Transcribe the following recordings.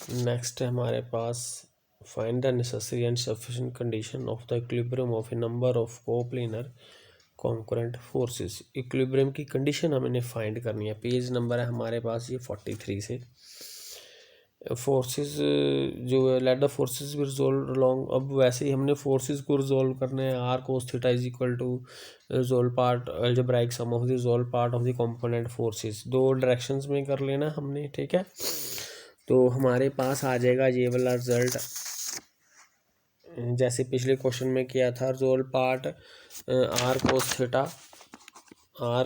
Next है हमारे पास find the necessary and sufficient condition of the equilibrium of a number of coplanar concurrent forces. Equilibrium की condition हमें find करनी है। पेज नंबर है हमारे पास ये 43 से। फोर्सेस जो है, let the forces be resolve along. अब वैसे ही हमने फोर्सेस को रिजोल्व करना है। R cos theta is equal to resolve part algebraic sum of the resolve part of the component forces. दो डायरेक्शंस में कर लेना हमने, ठीक है। तो हमारे पास आ जाएगा ये वाला रिजल्ट, जैसे पिछले क्वेश्चन में किया था। Resolved part R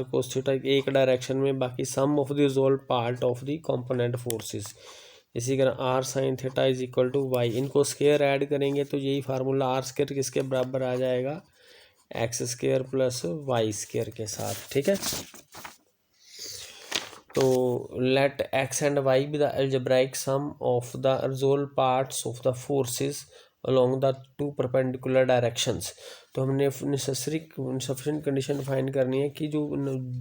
cos theta एक डायरेक्शन में, बाकी sum of the resolve part of the component forces. इसी तरह R sine theta is equal to y. इनको स्क्वायर ऐड करेंगे तो यही फार्मूला आर स्क्वायर किसके बराबर आ जाएगा, x square plus y square के साथ, ठीक है। तो let x and y be the algebraic sum of the resolve parts of the forces along the two perpendicular directions। तो हमने नेसेसरी सफिशिएंट कंडीशन फाइंड करनी है कि जो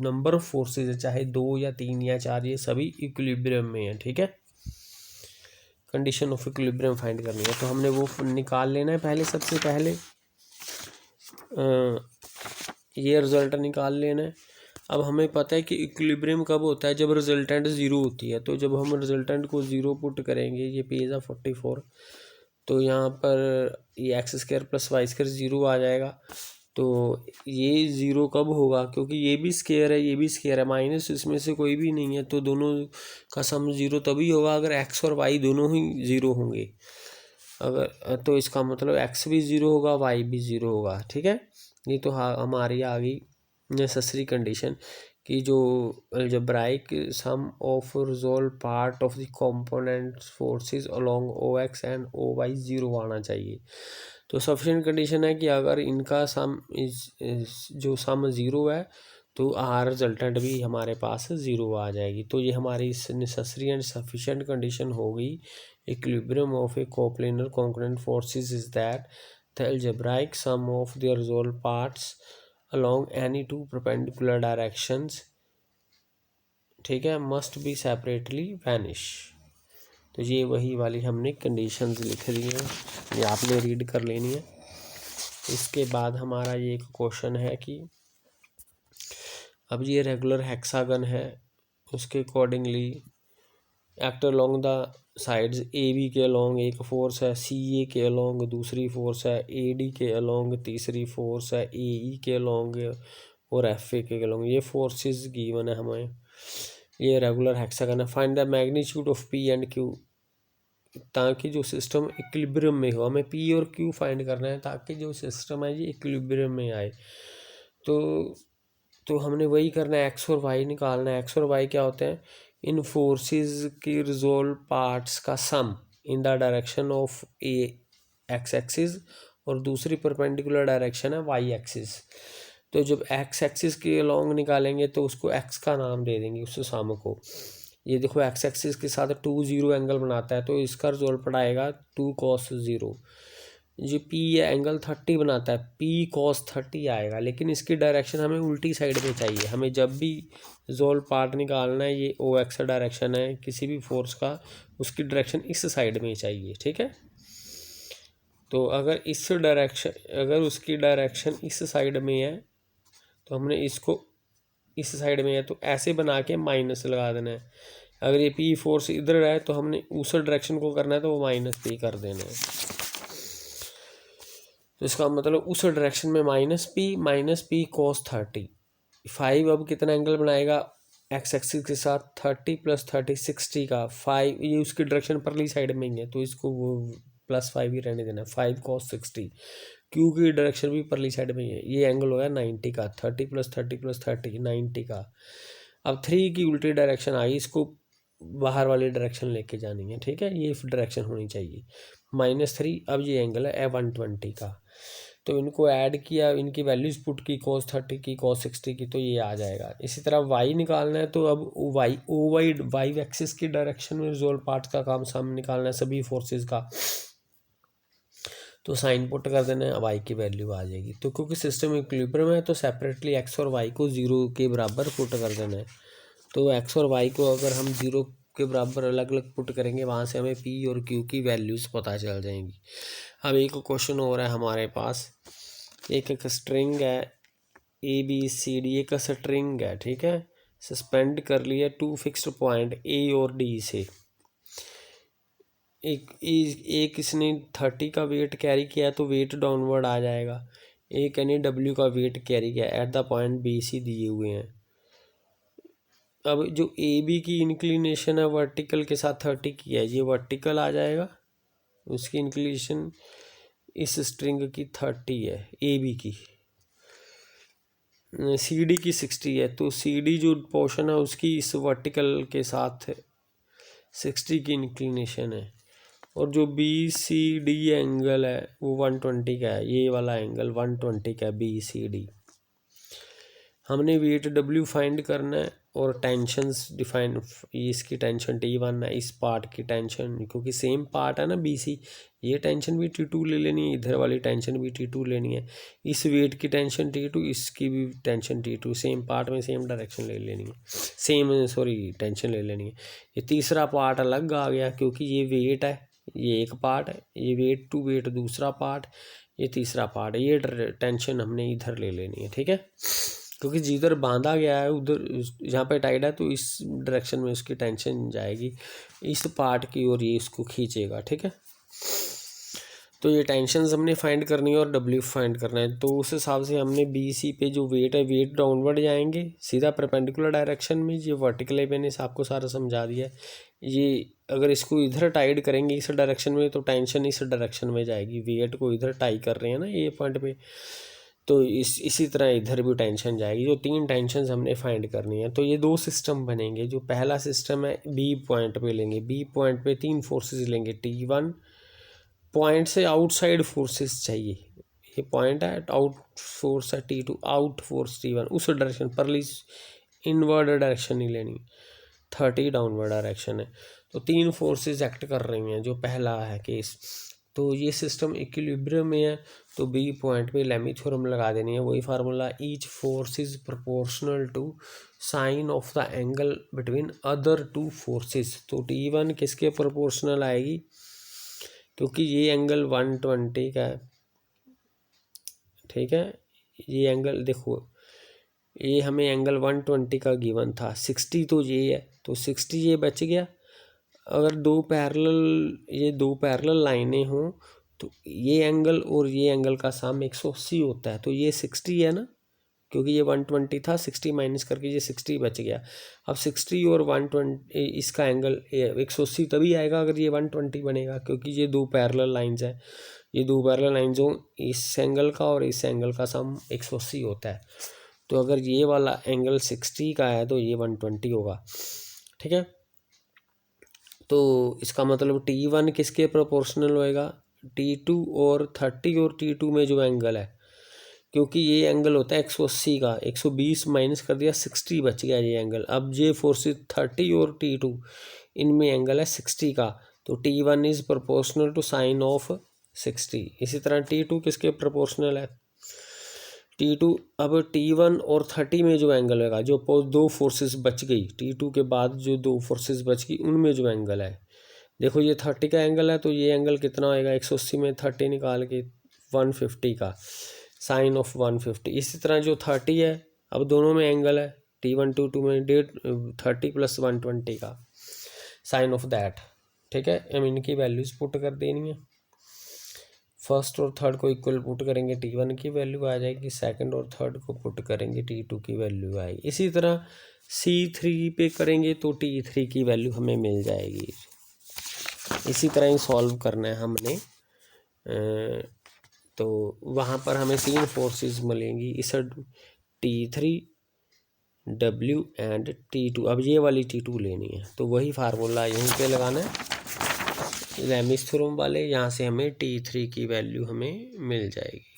नंबर ऑफ फोर्सेस है, चाहे 2 या 3 या 4, ये सभी इक्विलिब्रियम में है, ठीक है। कंडीशन ऑफ इक्विलिब्रियम फाइंड करनी है, तो हमने वो निकाल लेना है। पहले सबसे पहले ये रिजल्ट निकाल लेना है। अब हमें पता है कि इक्विलिब्रियम कब होता है, जब रिजल्टेंट ज़ीरो होती है। तो जब हम रिजल्टेंट को ज़ीरो पुट करेंगे, ये पेज है 44, तो यहाँ पर ये x square plus y square zero आ जाएगा। तो ये ज़ीरो कब होगा, क्योंकि ये भी स्क्वायर है, ये भी स्क्वायर है, माइनस इसमें से कोई भी नहीं है, तो दोनों का सम ज़ीरो तभी होगा अगर एक्स और वाई दोनों ही ज़ीरो होंगे। अगर तो इसका मतलब एक्स भी ज़ीरो होगा, वाई भी ज़ीरो होगा, ठीक है। ये तो हमारी आ गई नेसेसरी कंडीशन कि जो algebraic sum of resolve part of the component forces along O X and O Y zero आना चाहिए। तो सफिशिएंट कंडीशन है कि अगर इनका सम जो सम ज़ीरो है तो आर रिजल्टेंट भी हमारे पास ज़ीरो आ जाएगी। तो ये हमारी नेसेसरी एंड सफिशिएंट कंडीशन हो गई। Equilibrium of a coplanar concurrent forces is that the algebraic sum of the resolve parts along any two perpendicular directions, ठीक है, must be separately vanish। तो ये वही वाली हमने कंडीशंस लिख दी हैं, ये आपने रीड कर लेनी है। इसके बाद हमारा ये एक क्वेश्चन है कि अब ये रेगुलर हेक्सागन है, उसके accordingly act along the sides. A B के अलोंग एक फोर्स है, सी ए के अलोंग दूसरी फोर्स है, ए डी के अलोंग तीसरी फोर्स है, ए ई के अलोंग और एफ ए के अलोंग ये फोर्सेस गिवन है हमें। ये रेगुलर हेक्सागन है। Find the magnitude of P and Q, ताकि जो सिस्टम इक्विलिब्रियम में हो। हमें पी और क्यू फाइंड करना है ताकि जो सिस्टम है ये इक्विलिब्रियम में आए। तो हमने वही करना है, एक्स और वाई निकालना है। एक्स और वाई क्या होते हैं, इन फोर्सेस की रिजोल्व पार्ट्स का sum in the direction of a x axis और दूसरी परपेंडिकुलर डायरेक्शन है वाई एक्सिस। तो जब एक्स एक्सिस के लॉन्ग निकालेंगे तो उसको एक्स का नाम दे देंगे उस सम को। ये देखो एक्स एक्सिस के साथ 2 0 एंगल बनाता है, तो इसका रिजोल्व पड़ाएगा 2 cos 0। जो पी एंगल 30 बनाता है, पी cos 30 आएगा, लेकिन इसकी डायरेक्शन हमें उल्टी साइड में चाहिए। हमें जब भी रिजोल्व पार्ट निकालना है, ये ओ एक्स डायरेक्शन है किसी भी फोर्स का, उसकी डायरेक्शन इस साइड में चाहिए, ठीक है। तो अगर इस डायरेक्शन, अगर उसकी डायरेक्शन इस साइड में है तो हमने इसको इस साइड में है तो ऐसे बना के माइनस लगा देना है। अगर ये पी फोर्स इधर है तो हमने उस डायरेक्शन को करना है तो वो माइनस पी कर देना है। तो इसका मतलब उस डायरेक्शन में माइनस पी cos 30। 5 अब कितना एंगल बनाएगा एक्स एक्सिस के साथ, 30 + 30 60 का 5, ये उसकी डायरेक्शन परली साइड में ही है तो इसको वो +5 ही रहने देना है। 5 cos 60, क्यू की डायरेक्शन भी परली साइड में ही है। ये एंगल होगा 90 का, 30 + 30 + 30 90 का। अब 3 की उल्टी डायरेक्शन आई, इसको बाहर वाली डायरेक्शन लेके जानी है, ठीक है। ये डायरेक्शन होनी चाहिए -3। अब ये एंगल है 120 का, तो इनको ऐड किया, इनकी वैल्यूज पुट की cos 30 की cos 60 की, तो ये आ जाएगा। इसी तरह y निकालना है, तो अब वाई एक्सिस की डायरेक्शन में रिजोल्व पार्ट का काम सम निकालना है सभी फोर्सेस का। तो साइन पुट कर देना है, वाई की वैल्यू आ जाएगी। तो क्योंकि सिस्टम इक्विलिब्रियम है तो सेपरेटली एक्स और वाई को 0 के बराबर पुट कर देना है। तो एक्स और वाई को अगर हम 0 के बराबर अलग अलग पुट करेंगे, वहाँ से हमें पी और क्यू की वैल्यूज़ पता चल जाएंगी। अब एक क्वेश्चन हो रहा है हमारे पास, एक स्ट्रिंग है ABCD, एक स्ट्रिंग है, ठीक है, सस्पेंड कर लिया 2 फिक्स्ड पॉइंट A और D से। एक इसने 30 का वेट कैरी किया तो वेट डाउनवर्ड आ जाएगा। एक यानी W का वेट कैरी किया एट द पॉइंट BC दिए हुए हैं। अब जो AB की इंक्लिनेशन है वर्टिकल के साथ 30 की है, ये वर्टिकल आ जाएगा, उसकी इंक्लिनेशन इस स्ट्रिंग की 30 है AB की। CD की 60 है, तो CD जो पोर्शन है उसकी इस वर्टिकल के साथ 60 की इंक्लिनेशन है। और जो BCD एंगल है वो 120 का है, ये वाला एंगल 120 का है BCD। हमने वेट W फाइंड करना है और टेंशंस डिफाइन, इसकी टेंशन T1 है, इस पार्ट की टेंशन, क्योंकि सेम पार्ट है ना BC, ये टेंशन भी T2 ले लेनी है, इधर वाली टेंशन भी T2 लेनी है, इस वेट की टेंशन T2, इसकी भी टेंशन T2, सेम पार्ट में सेम डायरेक्शन ले लेनी है, टेंशन ले लेनी है। ये तीसरा पार्ट अलग आ गया क्योंकि ये वेट है, ये एक पार्ट है, ये वेट टू वेट दूसरा पार्ट, ये तीसरा पार्ट है, ये टेंशन हमने इधर ले लेनी है, ठीक है, क्योंकि जिधर बांधा गया है उधर, जहाँ पे टाइट है तो इस डायरेक्शन में उसकी टेंशन जाएगी इस पार्ट की और ये इसको खींचेगा, ठीक है। तो ये टेंशन्स हमने फाइंड करनी है और W फाइंड करना है। तो उस हिसाब से हमने BC पे जो वेट है, वेट डाउनवर्ड जाएंगे सीधा परपेंडिकुलर डायरेक्शन में, ये वर्टिकल है, मैंने आपको सारा समझा दिया। ये अगर इसको इधर टाइड करेंगे इस डायरेक्शन में तो टेंशन इस डायरेक्शन में जाएगी, वेट को इधर टाई कर रहे हैं ना ये पॉइंट पे, तो इसी तरह इधर भी टेंशन जाएगी। जो 3 टेंशन हमने फाइंड करनी है। तो ये 2 सिस्टम बनेंगे। जो पहला सिस्टम है B पॉइंट पे लेंगे, B पॉइंट पे 3 फोर्सेस लेंगे, T1 पॉइंट से आउटसाइड फोर्सेस चाहिए, ये पॉइंट है, आउट फोर्स है T2, आउट फोर्स T1, उस डायरेक्शन पर इनवर्ड डायरेक्शन नहीं लेनी, 30 डाउनवर्ड डायरेक्शन है। तो 3 फोर्सेस एक्ट कर रही हैं, जो पहला है केस। तो ये सिस्टम इक्विलिब्रियम में है, तो B पॉइंट पे लेमी थ्योरम लगा देनी है, वही formula, each force is proportional to sine of the angle between other 2 forces. तो T1 किसके प्रोपोर्शनल आएगी, क्योंकि ये एंगल 120 का है, ठीक है, ये एंगल देखो, ये हमें एंगल 120 का गिवन था, 60 तो ये है, तो 60 ये बच गया। अगर दो पैरेलल लाइनें हों तो ये एंगल और ये एंगल का सम 180 होता है, तो ये 60 है ना, क्योंकि ये 120 था, 60 माइनस करके ये 60 बच गया। अब 60 और 120 इसका एंगल 180 तभी आएगा अगर ये 120 बनेगा, क्योंकि ये 2 पैरेलल लाइंस हैं, ये 2 पैरेलल लाइंस हो, इस एंगल का और इस एंगल का सम 180 होता है। तो अगर ये वाला एंगल 60 का है तो ये 120 होगा, ठीक है। तो इसका मतलब T1 किसके प्रोपोर्शनल होएगा, T2 और 30 और T2 में जो एंगल है, क्योंकि ये एंगल होता है 180 का, 120 माइनस कर दिया, 60 बच गया ये एंगल। अब ये फोर्सेस 30 और T2 इनमें एंगल है 60 का, तो T1 is proportional to sine of 60। इसी तरह T2 किसके प्रोपोर्शनल है, T2, अब T1 और 30 में जो एंगल होगा, जो 2 फोर्सेस बच गई, T2 के बाद जो 2 फोर्सेस बच गई उनमें जो एंगल है, देखो ये 30 का एंगल है, तो ये एंगल कितना होएगा, 180 में 30 निकाल के 150 का, साइन ऑफ 150। इसी तरह जो 30 है, अब दोनों में एंगल है, T1 T2 में 30 + 120 का, साइन ऑफ दैट, ठीक है। हम इनकी वैल्यूज पुट कर देनी है, फर्स्ट और थर्ड को इक्वल पुट करेंगे, T1 की वैल्यू आ जाएगी, सेकंड और थर्ड को पुट करेंगे, T2 की वैल्यू आएगी। इसी तरह C3 पे करेंगे तो T3 की वैल्यू हमें मिल जाएगी। इसी तरह ही सॉल्व करना है हमने। तो वहाँ पर हमें 3 फोर्सेस मिलेंगी, इस T3, W एंड T2। अब ये वाली T2 लेनी है, तो वही फार्मूला यहीं पे लगाना है, लेमिस थ्योरम वाले, यहाँ से हमें T3 की वैल्यू हमें मिल जाएगी।